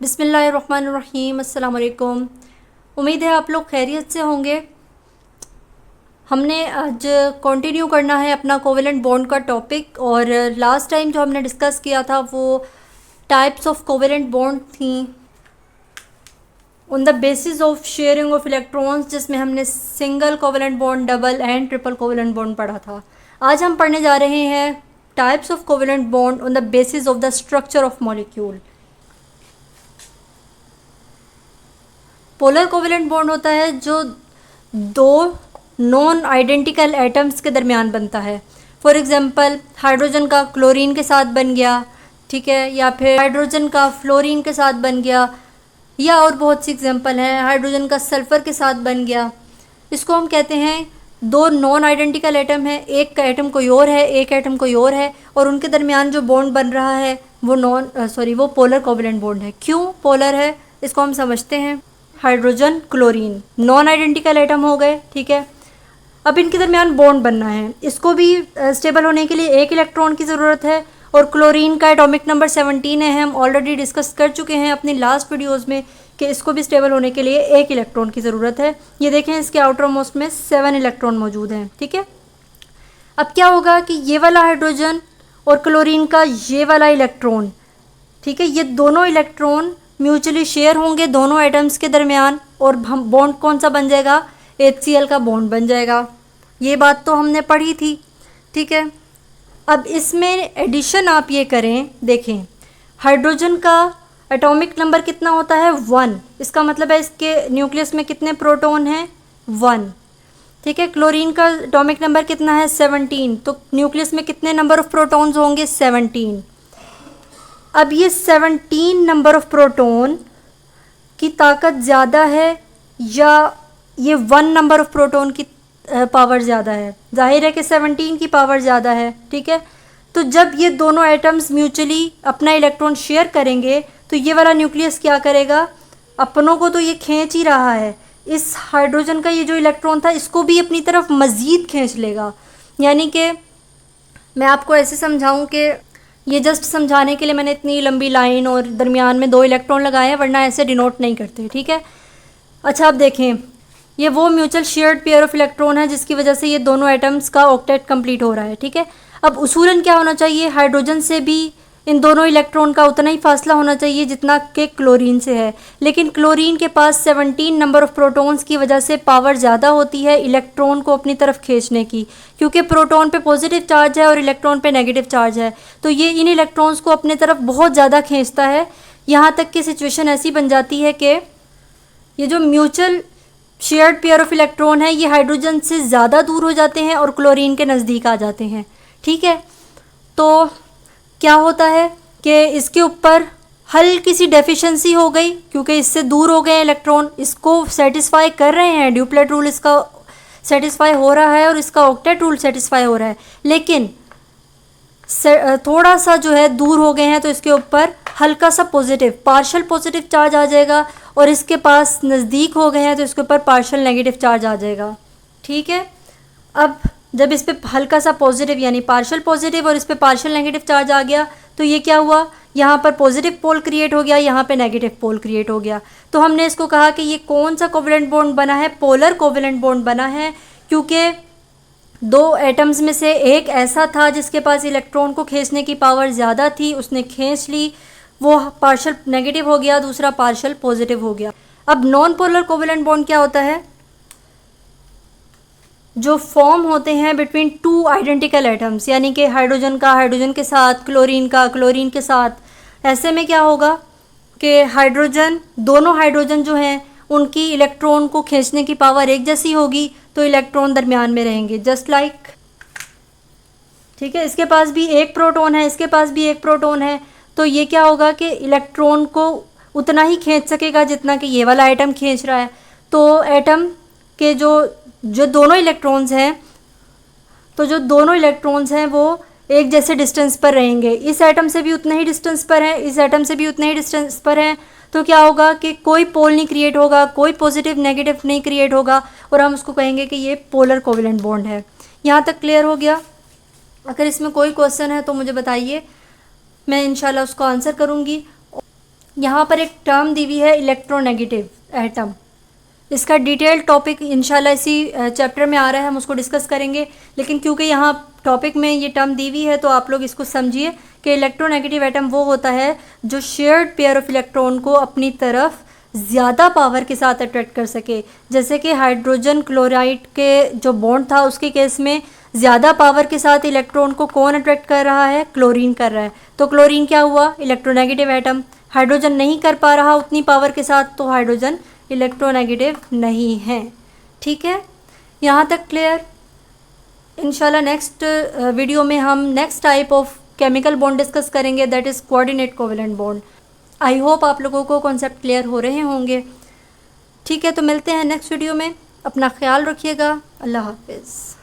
बिस्मिल्लाहिर्रहमानिर्रहीम। अस्सलाम वालेकुम। उम्मीद है आप लोग खैरियत से होंगे। हमने आज कंटिन्यू करना है अपना कोवेलेंट बॉन्ड का टॉपिक। और लास्ट टाइम जो हमने डिस्कस किया था वो टाइप्स ऑफ कोवेलेंट बॉन्ड थी on the basis of sharing of electrons, जिसमें हमने single covalent bond, double and triple covalent bond पढ़ा था। आज हम पढ़ने जा रहे हैं types of covalent bond on the basis of the structure of molecule. Polar covalent bond होता है जो दो नॉन आइडेंटिकल एटम्स के दरमियान बनता है। फॉर एग्जांपल हाइड्रोजन का क्लोरीन के साथ बन गया, ठीक है, या फिर हाइड्रोजन का फ्लोरीन के साथ बन गया, या और बहुत सी एग्जांपल हैं, हाइड्रोजन का सल्फ़र के साथ बन गया। इसको हम कहते हैं दो नॉन आइडेंटिकल एटम है, एक का एटम कोई और है, एक एटम कोई और है, और उनके दरमियान जो बॉन्ड बन रहा है वो पोलर कोवेलेंट बॉन्ड है। क्यों पोलर है इसको हम समझते हैं। Hydrogen chlorine non identical atom हो गए, ठीक है। अब इनके दरमियान बॉन्ड बनना है, इसको भी स्टेबल होने के लिए एक इलेक्ट्रॉन की ज़रूरत है। और क्लोरीन का एटॉमिक नंबर 17 है, हम ऑलरेडी डिस्कस कर चुके हैं अपनी लास्ट वीडियोस में कि इसको भी स्टेबल होने के लिए एक इलेक्ट्रॉन की ज़रूरत है। ये देखें इसके आउटर मोस्ट में 7 इलेक्ट्रॉन मौजूद हैं, ठीक है। अब क्या होगा कि ये वाला हाइड्रोजन और क्लोरीन का ये वाला इलेक्ट्रॉन, ठीक है, ये दोनों इलेक्ट्रॉन म्यूचुअली शेयर होंगे दोनों एटम्स के दरमियान, और हम बॉन्ड कौन सा बन जाएगा, HCl का बॉन्ड बन जाएगा। ये बात तो हमने पढ़ी थी, ठीक है। अब इसमें एडिशन आप ये करें, देखें हाइड्रोजन का एटॉमिक नंबर कितना होता है 1, इसका मतलब है इसके न्यूक्लियस में कितने प्रोटॉन हैं 1, ठीक है। क्लोरीन का एटॉमिक नंबर कितना है 17, तो न्यूक्लियस में कितने नंबर ऑफ प्रोटॉन्स होंगे 17। अब ये 17 नंबर ऑफ प्रोटॉन की ताकत ज़्यादा है या ये 1 नंबर ऑफ प्रोटॉन की पावर ज़्यादा है। जाहिर है कि 17 की पावर ज़्यादा है, ठीक है। तो जब ये दोनों एटम्स म्यूचुअली अपना इलेक्ट्रॉन शेयर करेंगे तो ये वाला न्यूक्लियस क्या करेगा, अपनों को तो ये खींच ही रहा है, इस हाइड्रोजन का ये जो इलेक्ट्रॉन था इसको भी अपनी तरफ मज़ीद खींच लेगा। यानी कि मैं आपको ऐसे समझाऊं कि ये जस्ट समझाने के लिए मैंने इतनी लंबी लाइन और दरमियान में 2 इलेक्ट्रॉन लगाए हैं, वरना ऐसे डिनोट नहीं करते, ठीक है। अच्छा, अब देखें ये वो mutual shared pair of electron है जिसकी वजह से ये दोनों एटम्स का ऑक्टेट कंप्लीट हो रहा है, ठीक है। अब उसूलन क्या होना चाहिए, हाइड्रोजन से भी इन दोनों इलेक्ट्रॉन का उतना ही फासला होना चाहिए जितना कि क्लोरीन से है, लेकिन क्लोरीन के पास 17 नंबर ऑफ प्रोटॉन्स की वजह से पावर ज़्यादा होती है इलेक्ट्रॉन को अपनी तरफ खींचने की, क्योंकि प्रोटॉन पे पॉजिटिव चार्ज है और इलेक्ट्रॉन पे नेगेटिव चार्ज है, तो ये इन इलेक्ट्रॉन्स को अपने तरफ बहुत ज़्यादा खींचता है। यहाँ तक कि सिचुएशन ऐसी बन जाती है कि ये जो mutual shared pair of electron है ये हाइड्रोजन से ज़्यादा दूर हो जाते हैं और क्लोरीन के नज़दीक आ जाते हैं, ठीक है। तो क्या होता है कि इसके ऊपर हल्की सी डेफिशिएंसी हो गई, क्योंकि इससे दूर हो गए इलेक्ट्रॉन, इसको सेटिस्फाई कर रहे हैं, ड्यूप्लेट रूल इसका सेटिस्फाई हो रहा है और इसका ऑक्टेट रूल सेटिस्फाई हो रहा है, लेकिन थोड़ा सा जो है दूर हो गए हैं तो इसके ऊपर हल्का सा पॉजिटिव पार्शियल पॉजिटिव चार्ज आ जाएगा, और इसके पास नज़दीक हो गए हैं तो इसके ऊपर पार्शियल नेगेटिव चार्ज आ जाएगा, ठीक है। अब जब इस पर हल्का सा पॉजिटिव यानी पार्शियल पॉजिटिव और इस पर पार्शियल नेगेटिव चार्ज आ गया तो ये क्या हुआ, यहाँ पर पॉजिटिव पोल क्रिएट हो गया, यहाँ पे नेगेटिव पोल क्रिएट हो गया। तो हमने इसको कहा कि ये कौन सा कोवेलेंट बॉन्ड बना है, पोलर कोवेलेंट बॉन्ड बना है, क्योंकि दो एटम्स में से एक ऐसा था जिसके पास इलेक्ट्रॉन को खींचने की पावर ज़्यादा थी, उसने खींच ली, वो पार्शियल नेगेटिव हो गया, दूसरा पार्शियल पॉजिटिव हो गया। अब नॉन पोलर कोवेलेंट बॉन्ड क्या होता है, जो फॉर्म होते हैं बिटवीन 2 आइडेंटिकल एटम्स, यानी कि हाइड्रोजन का हाइड्रोजन के साथ, क्लोरीन का क्लोरीन के साथ। ऐसे में क्या होगा कि हाइड्रोजन, दोनों हाइड्रोजन जो हैं उनकी इलेक्ट्रॉन को खींचने की पावर एक जैसी होगी, तो इलेक्ट्रॉन दरमियान में रहेंगे, जस्ट लाइक, ठीक है। इसके पास भी एक प्रोटॉन है, इसके पास भी एक प्रोटॉन है, तो ये क्या होगा कि इलेक्ट्रॉन को उतना ही खींच सकेगा जितना कि ये वाला एटम खींच रहा है। तो एटम के जो दोनों इलेक्ट्रॉन्स हैं, तो जो दोनों इलेक्ट्रॉन्स हैं वो एक जैसे डिस्टेंस पर रहेंगे, इस एटम से भी उतने ही डिस्टेंस पर हैं, इस एटम से भी उतने ही डिस्टेंस पर हैं। तो क्या होगा कि कोई पोल नहीं क्रिएट होगा, कोई पॉजिटिव नेगेटिव नहीं क्रिएट होगा, और हम उसको कहेंगे कि ये पोलर कोवेलेंट बॉन्ड है। यहाँ तक क्लियर हो गया। अगर इसमें कोई क्वेश्चन है तो मुझे बताइए, मैं इंशाल्लाह उसको आंसर करूँगी। यहाँ पर एक टर्म दी हुई है इलेक्ट्रोनेगेटिव एटम। इसका डिटेल टॉपिक इंशाल्लाह इसी चैप्टर में आ रहा है, हम उसको डिस्कस करेंगे। लेकिन क्योंकि यहाँ टॉपिक में ये टर्म दी हुई है तो आप लोग इसको समझिए कि इलेक्ट्रोनेगेटिव एटम वो होता है जो शेयर्ड पेयर ऑफ इलेक्ट्रॉन को अपनी तरफ ज़्यादा पावर के साथ अट्रैक्ट कर सके। जैसे कि हाइड्रोजन क्लोराइड के जो बॉन्ड था उसके केस में ज़्यादा पावर के साथ इलेक्ट्रॉन को कौन अट्रैक्ट कर रहा है, क्लोरीन कर रहा है। तो क्लोरीन क्या हुआ, इलेक्ट्रोनेगेटिव एटम। हाइड्रोजन नहीं कर पा रहा उतनी पावर के साथ, तो हाइड्रोजन इलेक्ट्रोनेगेटिव नहीं है। ठीक है, यहाँ तक क्लियर। इंशाल्लाह नेक्स्ट वीडियो में हम next type of chemical bond discuss करेंगे, that is coordinate covalent bond. I hope आप लोगों को कॉन्सेप्ट क्लियर हो रहे होंगे। ठीक है, तो मिलते हैं नेक्स्ट वीडियो में। अपना ख्याल रखिएगा। अल्लाह हाफिज़।